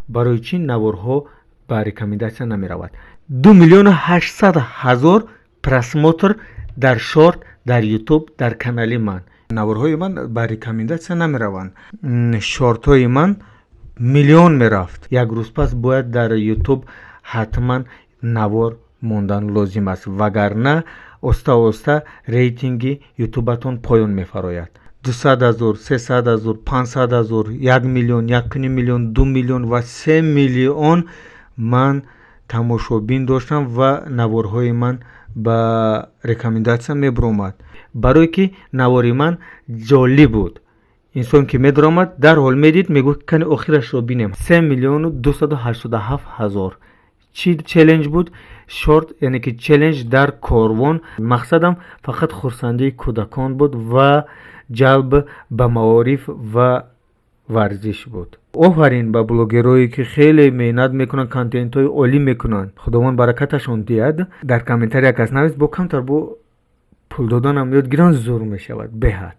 барои чӣ наворҳо ба рекомендатсия намеравад? 2,800,000 просмотр дар шорт дар ютуб дар канали ман. Наворҳои ман ба рекомендатсия намераванд. Шортҳои ман миллион мерафт. Як рӯз пас бояд дар ютуб ҳатман навор мондан лозим аст, вагарна оста оста рейтинги ютубатон поён мефарояд. 200,000, 300,000, 500,000, 1 миллион, 1,5 миллион, 2 миллион ва 3 миллион ман тамошобин доштам ва наворҳои ман ба рекомендатсия мебаромад, барое ки навори ман ҷолиб буд. Инсон ки медаромад дарҳол медид, мегӯфт кани охирашро бинем. 3,287,000. чӣ челленж буд? Шорт, яъне ки челленж дар корвон. Мақсадам фақат хурсандии кӯдакон буд ва ҷалб ба маориф ва варзиш буд. офарин ба блогерое ки хеле меҳнат мекунанд, контентҳои олӣ мекунанд. худованд баракаташон диҳад. дар комментария кас навист, бо камтар бо пул доданам ёд гиран зур мешавад беҳад.